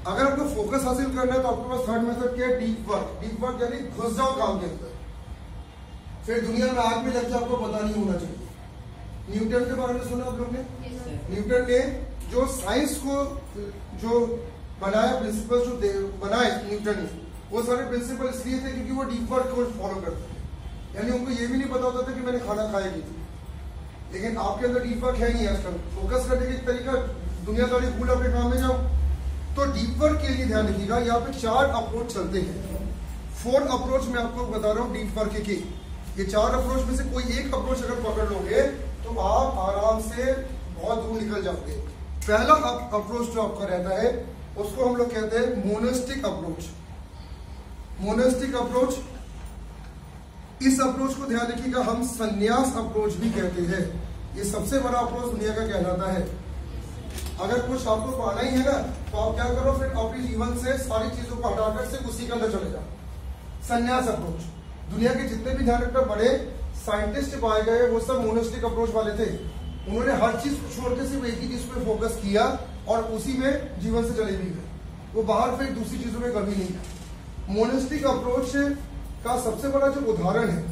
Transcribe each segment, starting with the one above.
अगर आपको फोकस हासिल करना है तो आपके पास थर्ड मेथड क्या है, डीप वर्क। डीप वर्क यानी घुस जाओ काम के अंदर, फिर दुनिया में आग में लग जाए, आपको पता नहीं होना चाहिए। न्यूटन के बारे में सुना आप लोग ने? न्यूटन ने जो साइंस को जो बनाया, प्रिंसिपल जो बनाए न्यूटन ने, वो सारे प्रिंसिपल इसलिए थे क्योंकि वो डीप वर्क को फॉलो करते थे। यानी उनको ये भी नहीं पता होता था कि मैंने खाना खाया की थी। लेकिन आपके अंदर डीप वर्क है नहीं आजकल, फोकस करने का एक तरीका दुनियादारी भूल अपने काम में जाओ। तो डीप वर्क के लिए ध्यान रखिएगा, यहाँ पे 4 अप्रोच चलते हैं। 4 अप्रोच मैं आपको बता रहा हूँ डीप वर्क के। ये 4 अप्रोच में से कोई एक अप्रोच अगर पकड़ लोगे तो आप आराम से बहुत दूर निकल जाओगे। पहला अप्रोच जो आपका रहता है उसको हम लोग कहते हैं मोनेस्टिक अप्रोच। मोनेस्टिक अप्रोच, इस अप्रोच को ध्यान रखिएगा हम संन्यास अप्रोच भी कहते हैं। ये सबसे बड़ा अप्रोच दुनिया का कहलाता है। अगर कुछ आपको पाना ही है ना तो आप क्या करो, फिर अपने जीवन से सारी चीजों को हटाकर सिर्फ उसी के अंदर चले जाओ। संन्यास अप्रोच, दुनिया के जितने भी ध्यान रखना बड़े साइंटिस्ट पाए गए वो सब मोनेस्टिक अप्रोच वाले थे। उन्होंने हर चीज को छोड़ के सिर्फ एक ही चीज पे फोकस किया और उसी में जीवन से चले भी गए। वो बाहर फिर दूसरी चीजों में कभी नहीं गए। मोनेस्टिक अप्रोच का सबसे बड़ा जो उदाहरण है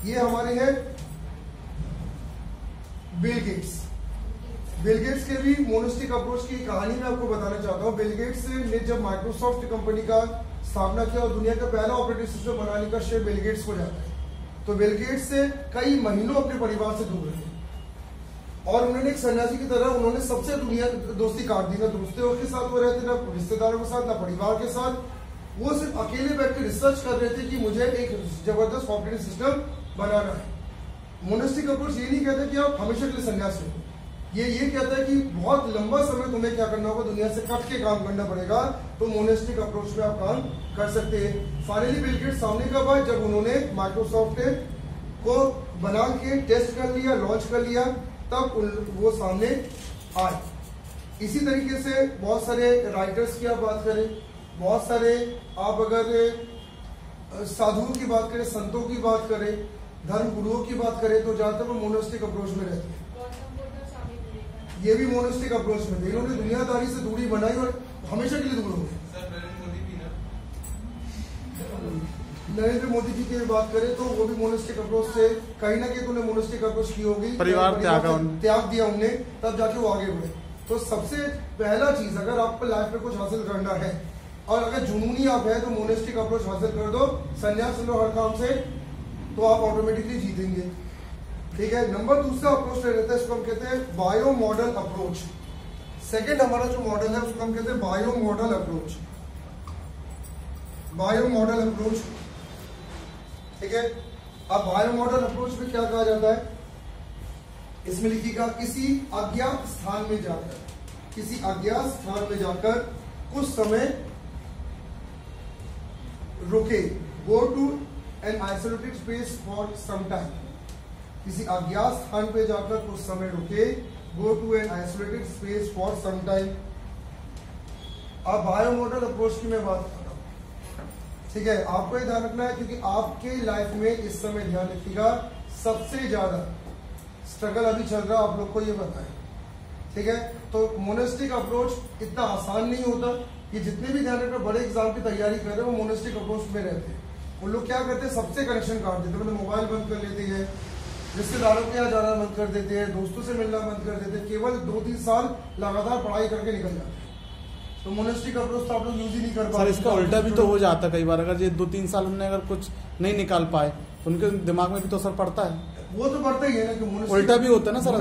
ये हमारे हैं बिल गेट्स। बिल गेट्स के भी मोनेस्टिक अप्रोच की कहानी मैं आपको बताना चाहता हूँ। बिल गेट्स ने जब माइक्रोसॉफ्ट कंपनी का स्थापना किया और दुनिया का पहला ऑपरेटिंग सिस्टम बनाने का श्रेय बिल गेट्स को जाता है, तो बिल गेट्स से कई महीनों अपने परिवार से दूर रहे और उन्होंने एक सन्यासी की तरह उन्होंने सबसे दुनिया दोस्ती काट दी। ना दोस्तों के साथ वो रहते, ना रिश्तेदारों के साथ, ना परिवार के साथ। वो सिर्फ अकेले बैठ के रिसर्च कर रहे थे कि मुझे एक जबरदस्त ऑपरेटिंग सिस्टम बनाना है। मोनेस्टिक अप्रोच ये नहीं कहता कि आप हमेशा के लिए सन्यास लो, ये कहता है कि बहुत लंबा समय तुम्हें क्या करना होगा, दुनिया से कट के काम करना पड़ेगा। तो मोनेस्टिक अप्रोच में आप काम कर सकते हैं। फाइनली बिल गेट्स सामने कब आए, जब उन्होंने माइक्रोसॉफ्ट को बना के टेस्ट कर लिया, लॉन्च कर लिया, तब वो सामने आए। इसी तरीके से बहुत सारे राइटर्स की आप बात करें, बहुत सारे आप अगर साधुओं की बात करें, संतों की बात करें, धर्म गुरुओं की बात करें, तो ज्यादातर वो मोनेस्टिक अप्रोच में रहते हैं। ये भी मोनेस्टिक अप्रोच में थे। इन्होंने दुनियादारी से दूरी बनाई और हमेशा के लिए दूर हो गए। नरेंद्र मोदी जी की बात करें तो वो भी मोनेस्टिक अप्रोच से कहीं ना कहीं तो उन्हें मोनेस्टिक अप्रोच की होगी, परिवार त्याग दिया उन्होंने, तब जाके वो आगे बढ़े। तो सबसे पहला चीज अगर आपको लाइफ में कुछ हासिल करना है और अगर जुनूनी आप है तो मोनेस्टिक अप्रोच हासिल कर दो, संन्यास लो हर काम से, तो आप ऑटोमेटिकली जीतेंगे। ठीक है। नंबर दूसरा अप्रोच रहता है, इसको हम कहते हैं बायो मॉडल अप्रोच। सेकेंड हमारा जो मॉडल है उसको हम कहते हैं bio model approach. Bio model approach, ठीक है। अब बायो मॉडल अप्रोच में क्या कहा जाता है, इसमें लिखिएगा किसी अज्ञात स्थान में जाकर, किसी अज्ञात स्थान में जाकर कुछ समय रुके, go to an isolated space for some time. किसी अज्ञात स्थान पे जाकर कुछ समय रुके, go to an isolated space for some time. अब बायो मॉडल अप्रोच की मैं बात कर रहा हूं, ठीक है। आपको ये ध्यान रखना है क्योंकि आपके लाइफ में इस समय ध्यान रखिएगा सबसे ज्यादा स्ट्रगल अभी चल रहा है, आप लोग को ये पता है, ठीक है। तो मोनेस्टिक अप्रोच इतना आसान नहीं होता। ये जितने भी ध्यान रखना बड़े एग्जाम की तैयारी कर रहे हैं वो मोनेस्टिक अप्रोच में रहते हैं। वो लोग क्या करते हैं, सबसे कनेक्शन काट देते हैं, मतलब मोबाइल बंद कर लेते हैं, रिश्तेदारों के यहाँ जाना बंद कर देते हैं, दोस्तों से मिलना बंद कर देते हैं, केवल 2-3 साल लगातार पढ़ाई करके निकल जाते हैं। तो मोनेस्टिक अप्रोच तो आप लोग यूज ही नहीं कर पाते। सर इसका उल्टा भी तो हो जाता है कई बार, अगर ये 2-3 साल हमने अगर कुछ नहीं निकाल पाए तो उनके दिमाग में भी तो असर पड़ता है। वो तो पड़ता ही है ना कि उल्टा भी होता है ना सर।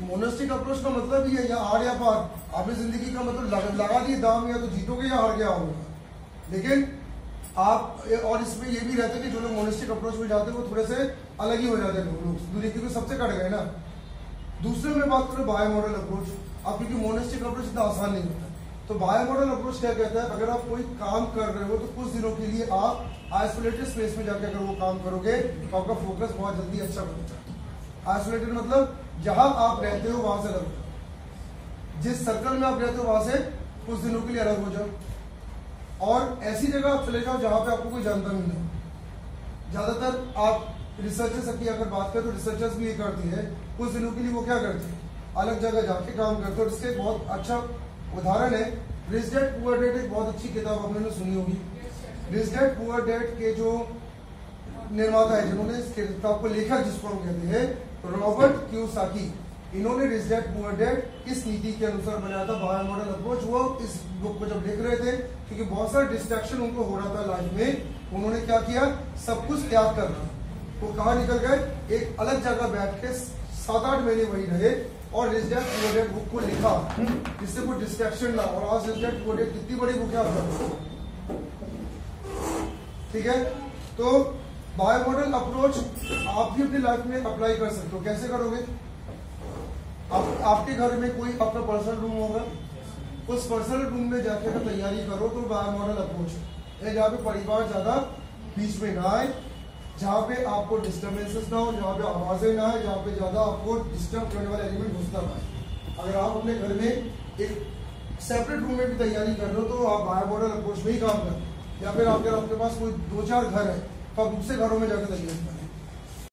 मोनेस्टिक अप्रोच का मतलब ही है या हार या पार। आपकी जिंदगी का मतलब लगा दिए दाम, या तो जीतोगे या हार गया होगा। लेकिन आप और इसमें ये भी रहता है कि जो लोग मोनेस्टिक अप्रोच में जाते हैं वो थोड़े से अलग ही हो जाते हैं लोग दुनिया के सबसे कट गए ना। दूसरे में बात करें बायो मॉडल अप्रोच। अब क्योंकि मोनेस्टिक अप्रोच इतना आसान नहीं होता, तो बायो मॉडल अप्रोच क्या कहता है, अगर आप कोई काम कर रहे हो तो कुछ दिनों के लिए आप आइसोलेटेड स्पेस में जाकर अगर वो काम करोगे तो आपका फोकस बहुत जल्दी अच्छा बनेगा। आइसोलेटेड मतलब जहां आप रहते हो वहां से अलग हो जाओ, जिस सर्कल में आप रहते हो वहां से कुछ दिनों के लिए अलग हो जाओ और ऐसी जगह आप चले जाओ जहां पे आपको कोई जानता भी नहीं। ज्यादातर आप रिसर्चर्स की अगर बात करें तो रिसर्चर्स भी ये करती है, कुछ दिनों के लिए वो क्या करते हैं अलग जगह जाके काम करते हैं। और इसके बहुत अच्छा उदाहरण है रिच डैड पुअर डैड एक बहुत अच्छी किताब आपने सुनी होगी। रिच डैड पुअर डैड के जो निर्माता है, जिन्होंने इस किताब को लेखक जिसको हम कहते हैं रॉबर्ट कियोसाकी, इन्होंने रिच डैड पुअर डैड इस नीति के अनुसार बनाया था बाय मॉडल अप्रोच। वो इस बुक को जब लिख रहे थे, क्योंकि बहुत सारा डिस्ट्रैक्शन उनको हो रहा था लाइफ में, उन्होंने क्या किया, सब कुछ त्याग कर रहा। वो कहाँ निकल गए, एक अलग जगह बैठ के 7-8 महीने वही रहे और rich dad poor dad book को लिखा, जिससे कोई डिस्ट्रैक्शन ना। और आज रिच डैड पुअर डैड कितनी बड़ी बुक है आपका, ठीक है। तो बाय मॉडल अप्रोच आप भी अपनी लाइफ में अप्लाई कर सकते हो। कैसे करोगे, आपके घर में कोई आपका पर्सनल रूम होगा, उस पर्सनल रूम में जाके अगर तैयारी करो तो बाय मॉडल अप्रोच है, जहाँ पे परिवार ज्यादा बीच में ना आए, जहाँ पे आपको डिस्टर्बेंसेस ना हो, जहाँ पे आवाजें ना आए, जहाँ पे ज्यादा आपको डिस्टर्ब करने वाले एलिमेंट घुसना पाए। अगर आप अपने घर में एक सेपरेट रूम में भी तैयारी कर रहे हो तो आप बाय मॉडल अप्रोच में ही काम करें, या फिर अगर आपके पास कोई 2-4 घर है तो आप दूसरे घरों में जाकर तैयारी करें।